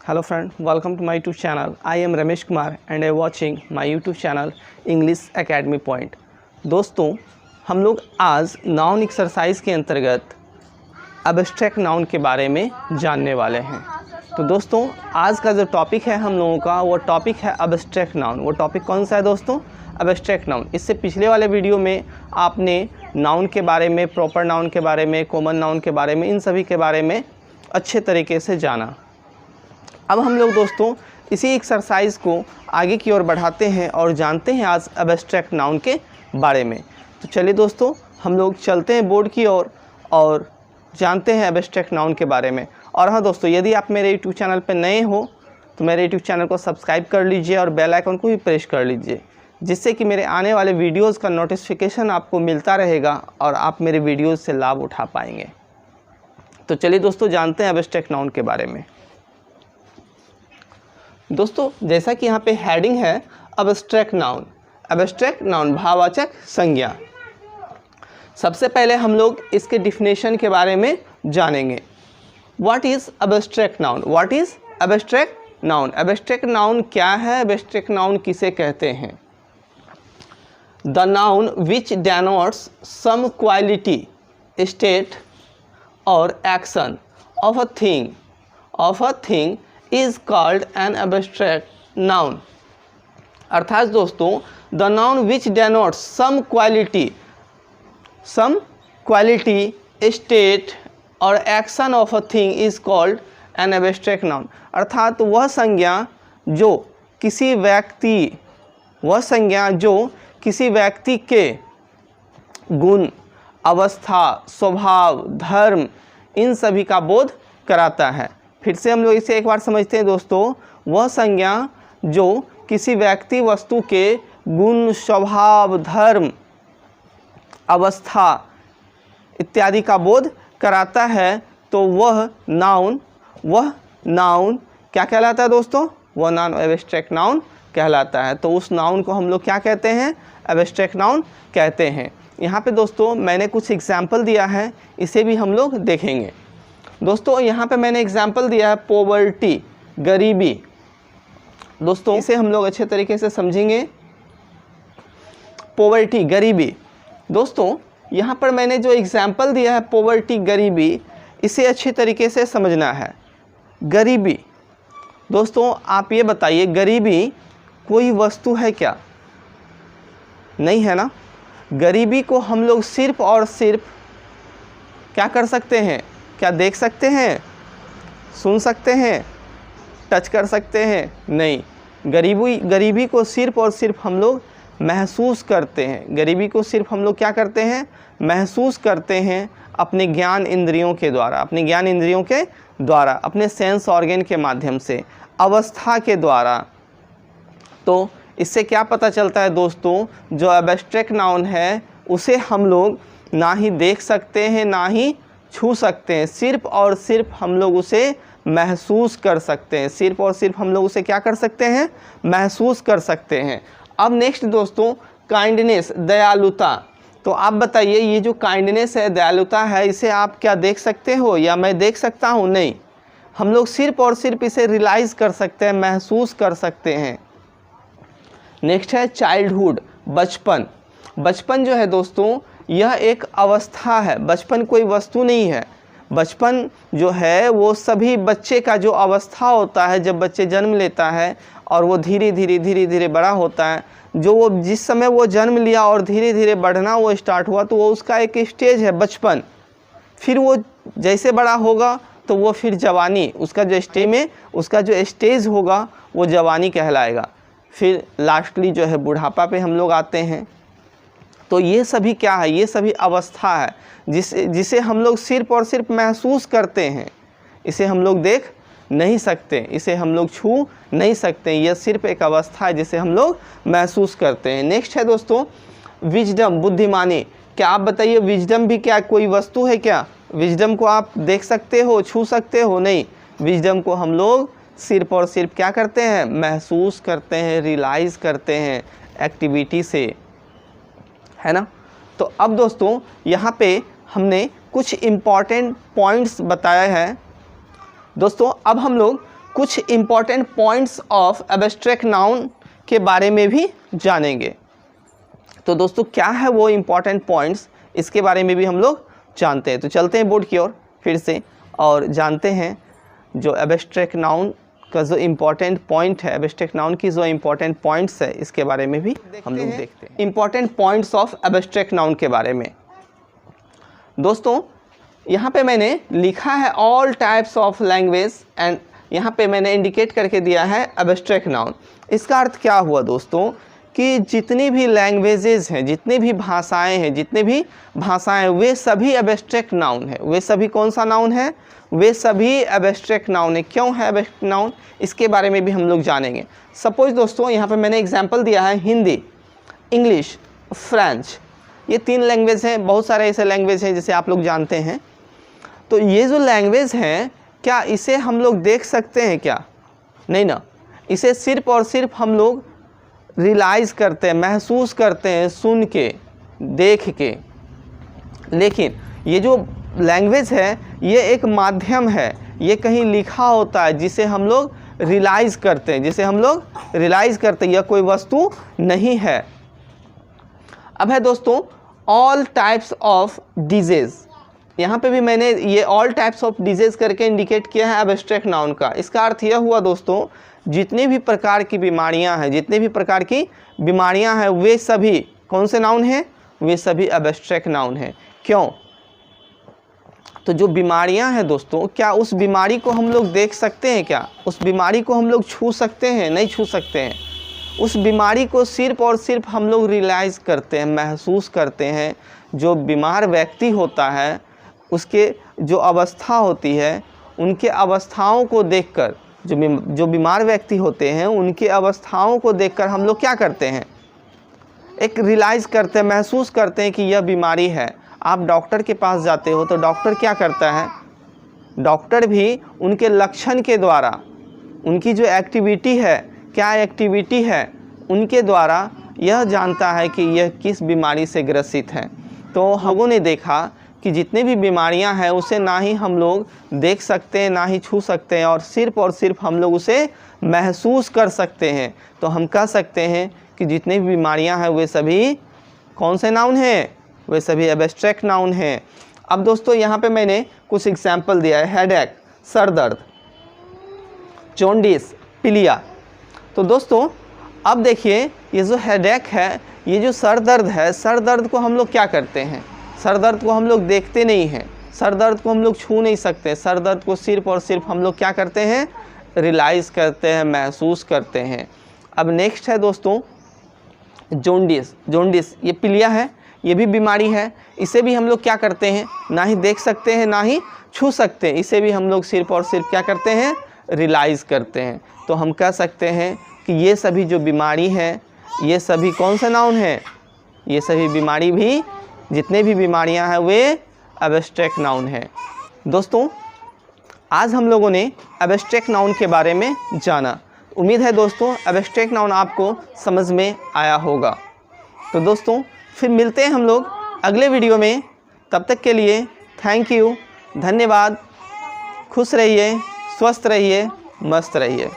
Hello friend, welcome to my YouTube channel. I am Ramesh Kumar and I am watching my YouTube channel English Academy Point. दोस्तों हम लोग आज noun exercise के अंतर्गत abstract noun के बारे में जानने वाले हैं। तो दोस्तों आज का जो टॉपिक है हम लोगों का वो टॉपिक है एब्स्ट्रैक्ट नाउन। वो टॉपिक कौन सा है दोस्तों? Abstract noun. इससे पिछले वाले वीडियो में आपने नाउन के बारे में, प्रॉपर नाउन के बारे में, कॉमन नाउन के बारे में, इन सभी के बारे में अच्छे तरीके से जाना। अब हम लोग दोस्तों इसी एक्सरसाइज को आगे की ओर बढ़ाते हैं और जानते हैं आज एब्स्ट्रैक्ट नाउन के बारे में। तो चलिए दोस्तों हम लोग चलते हैं बोर्ड की ओर और जानते हैं एब्स्ट्रैक्ट नाउन के बारे में। और हाँ दोस्तों, यदि आप मेरे यूट्यूब चैनल पर नए हो तो मेरे यूट्यूब चैनल को सब्सक्राइब कर लीजिए और बेल आइकन को भी प्रेस कर लीजिए, जिससे कि मेरे आने वाले वीडियोज़ का नोटिफिकेशन आपको मिलता रहेगा और आप मेरे वीडियोज़ से लाभ उठा पाएंगे। तो चलिए दोस्तों जानते हैं एब्स्ट्रैक्ट नाउन के बारे में। दोस्तों जैसा कि यहाँ पे हेडिंग है एब्स्ट्रैक्ट नाउन। एब्स्ट्रैक्ट नाउन भाववाचक संज्ञा। सबसे पहले हम लोग इसके डिफिनेशन के बारे में जानेंगे। What is abstract noun? What is abstract noun? Abstract noun क्या है? एब्स्ट्रैक्ट नाउन किसे कहते हैं? The noun which denotes some quality, state और action of a thing is called an abstract noun। अर्थात दोस्तों the noun which denotes some quality, state और action of a thing is called an abstract noun। अर्थात वह संज्ञा जो किसी व्यक्ति के गुण, अवस्था, स्वभाव, धर्म इन सभी का बोध कराता है। फिर से हम लोग इसे एक बार समझते हैं दोस्तों। वह संज्ञा जो किसी व्यक्ति वस्तु के गुण, स्वभाव, धर्म, अवस्था इत्यादि का बोध कराता है तो वह नाउन क्या कहलाता है दोस्तों? वह नाउन एब्स्ट्रैक्ट नाउन कहलाता है। तो उस नाउन को हम लोग क्या कहते हैं? एब्स्ट्रैक्ट नाउन कहते हैं। यहाँ पे दोस्तों मैंने कुछ एग्जाम्पल दिया है, इसे भी हम लोग देखेंगे। दोस्तों यहाँ पे मैंने एग्जाम्पल दिया है पॉवर्टी, गरीबी। दोस्तों इसे हम लोग अच्छे तरीके से समझेंगे। पॉवर्टी, गरीबी। दोस्तों यहाँ पर मैंने जो एग्जाम्पल दिया है पॉवर्टी, गरीबी, इसे अच्छे तरीके से समझना है। गरीबी दोस्तों आप ये बताइए, गरीबी कोई वस्तु है क्या? नहीं है ना। गरीबी को हम लोग सिर्फ और सिर्फ क्या कर सकते हैं? क्या देख सकते हैं, सुन सकते हैं, टच कर सकते हैं? नहीं। गरीबी को सिर्फ और सिर्फ हम लोग महसूस करते हैं। गरीबी को सिर्फ हम लोग क्या करते हैं? महसूस करते हैं अपने ज्ञान इंद्रियों के द्वारा, अपने सेंस ऑर्गन के माध्यम से, अवस्था के द्वारा। तो इससे क्या पता चलता है दोस्तों? जो एब्स्ट्रैक्ट नाउन है उसे हम लोग ना ही देख सकते हैं ना ही छू सकते हैं, सिर्फ और सिर्फ हम लोग उसे महसूस कर सकते हैं। सिर्फ और सिर्फ हम लोग उसे क्या कर सकते हैं? महसूस कर सकते हैं। अब नेक्स्ट दोस्तों काइंडनेस, दयालुता। तो आप बताइए ये जो काइंडनेस है, दयालुता है, इसे आप क्या देख सकते हो या मैं देख सकता हूँ? नहीं। हम लोग सिर्फ और सिर्फ इसे रियलाइज़ कर सकते हैं, महसूस कर सकते हैं। नेक्स्ट है चाइल्डहुड, बचपन। बचपन जो है दोस्तों यह एक अवस्था है, बचपन कोई वस्तु नहीं है। बचपन जो है वो सभी बच्चे का जो अवस्था होता है, जब बच्चे जन्म लेता है और वो धीरे धीरे बड़ा होता है, जो वो जिस समय वो जन्म लिया और धीरे धीरे बढ़ना वो स्टार्ट हुआ, तो वो उसका एक स्टेज है बचपन। फिर वो जैसे बड़ा होगा तो वो फिर जवानी, उसका जो स्टेज होगा वो जवानी कहलाएगा। फिर लास्टली जो है बुढ़ापा पे हम लोग आते हैं। तो ये सभी क्या है? ये सभी अवस्था है जिसे हम लोग सिर्फ और सिर्फ महसूस करते हैं। इसे हम लोग देख नहीं सकते, इसे हम लोग छू नहीं सकते। यह सिर्फ एक अवस्था है जिसे हम लोग महसूस करते हैं। नेक्स्ट है दोस्तों विजडम, बुद्धिमानी। क्या आप बताइए विजडम भी क्या कोई वस्तु है क्या? विजडम को आप देख सकते हो, छू सकते हो? नहीं। विजडम को हम लोग सिर्फ और सिर्फ क्या करते हैं? महसूस करते हैं, रियलाइज़ करते हैं एक्टिविटी से, है ना। तो अब दोस्तों यहाँ पे हमने कुछ इम्पॉर्टेंट पॉइंट्स बताए हैं। दोस्तों अब हम लोग कुछ important points of abstract noun के बारे में भी जानेंगे। तो दोस्तों क्या है वो इम्पॉर्टेंट पॉइंट्स, इसके बारे में भी हम लोग जानते हैं। तो चलते हैं बोर्ड की ओर फिर से और जानते हैं जो एब्स्ट्रैक्ट नाउन का जो इम्पॉर्टेंट पॉइंट है, एब्स्ट्रैक्ट नाउन की जो इम्पॉर्टेंट पॉइंट्स है, इसके बारे में भी हम लोग देखते हैं। Important points of abstract noun के बारे में दोस्तों यहाँ पे मैंने लिखा है all types of language and यहाँ पे मैंने इंडिकेट करके दिया है एब्स्ट्रैक्ट नाउन। इसका अर्थ क्या हुआ दोस्तों कि जितनी भी लैंग्वेजेस हैं, जितनी भी भाषाएं हैं, जितने भी भाषाएं, वे सभी एब्स्ट्रैक्ट नाउन है। वे सभी कौन सा नाउन है? वे सभी एब्स्ट्रैक्ट नाउन है। क्यों है एब्स्ट्रैक्ट नाउन, इसके बारे में भी हम लोग जानेंगे। सपोज दोस्तों यहाँ पे मैंने एग्जांपल दिया है हिंदी, इंग्लिश, फ्रेंच, ये 3 लैंग्वेज हैं। बहुत सारे ऐसे लैंग्वेज हैं जिसे आप लोग जानते हैं। तो ये जो लैंग्वेज हैं, क्या इसे हम लोग देख सकते हैं क्या? नहीं ना, इसे सिर्फ और सिर्फ हम लोग रियलाइज़ करते हैं, महसूस करते हैं सुन के, देख के। लेकिन ये जो लैंग्वेज है ये एक माध्यम है, ये कहीं लिखा होता है जिसे हम लोग रियलाइज़ करते हैं, जिसे हम लोग रियलाइज़ करते हैं। यह कोई वस्तु नहीं है। अब है दोस्तों ऑल टाइप्स ऑफ डिजीज़। यहाँ पे भी मैंने ये ऑल टाइप्स ऑफ डिजीज़ करके इंडिकेट किया है एब्स्ट्रैक्ट नाउन का। इसका अर्थ यह हुआ दोस्तों जितनी भी प्रकार की बीमारियां हैं, जितने भी प्रकार की बीमारियां हैं, वे सभी कौन से नाउन हैं? वे सभी एब्स्ट्रैक्ट नाउन हैं। क्यों? तो जो बीमारियां हैं दोस्तों, क्या उस बीमारी को हम लोग देख सकते हैं क्या? उस बीमारी को हम लोग छू सकते हैं? नहीं छू सकते हैं। उस बीमारी को सिर्फ और सिर्फ हम लोग रियलाइज़ करते हैं, महसूस करते हैं। जो बीमार व्यक्ति होता है उसके जो अवस्था होती है, उनके अवस्थाओं को देखकर, जो बीमार व्यक्ति होते हैं उनकी अवस्थाओं को देखकर हम लोग क्या करते हैं? एक रियलाइज़ करते हैं, महसूस करते हैं कि यह बीमारी है। आप डॉक्टर के पास जाते हो तो डॉक्टर क्या करता है? डॉक्टर भी उनके लक्षण के द्वारा, उनकी जो एक्टिविटी है, क्या एक्टिविटी है, उनके द्वारा यह जानता है कि यह किस बीमारी से ग्रसित है। तो हम लोगों ने देखा कि जितने भी बीमारियां हैं उसे ना ही हम लोग देख सकते हैं, ना ही छू सकते हैं, और सिर्फ हम लोग उसे महसूस कर सकते हैं। तो हम कह सकते हैं कि जितनी भी बीमारियां हैं वे सभी कौन से नाउन हैं? वे सभी एब्स्ट्रैक्ट नाउन हैं। अब दोस्तों यहाँ पे मैंने कुछ एग्जाम्पल दिया है। हेडेक, सर दर्द, जॉन्डिस, पीलिया। तो दोस्तों अब देखिए ये जो हेडेक है, ये जो सर दर्द है, सर दर्द को हम लोग क्या करते हैं? सर दर्द को हम लोग देखते नहीं हैं, सर दर्द को हम लोग छू नहीं सकते। सर दर्द को सिर्फ और सिर्फ हम लोग क्या करते हैं? रियलाइज़ करते हैं, महसूस करते हैं। अब नेक्स्ट है दोस्तों जॉन्डिस। जॉन्डिस ये पीलिया है, ये भी बीमारी है। इसे भी हम लोग क्या करते हैं? ना ही देख सकते हैं, ना ही छू सकते हैं। इसे भी हम लोग सिर्फ और सिर्फ क्या करते हैं? रियलाइज़ करते हैं। तो हम कह सकते हैं कि ये सभी जो बीमारी है, ये सभी कौन से नाउन हैं? ये सभी बीमारी भी, जितने भी बीमारियां हैं, वे एब्स्ट्रैक्ट नाउन हैं। दोस्तों आज हम लोगों ने एब्स्ट्रैक्ट नाउन के बारे में जाना। उम्मीद है दोस्तों एब्स्ट्रैक्ट नाउन आपको समझ में आया होगा। तो दोस्तों फिर मिलते हैं हम लोग अगले वीडियो में। तब तक के लिए थैंक यू, धन्यवाद। खुश रहिए, स्वस्थ रहिए, मस्त रहिए।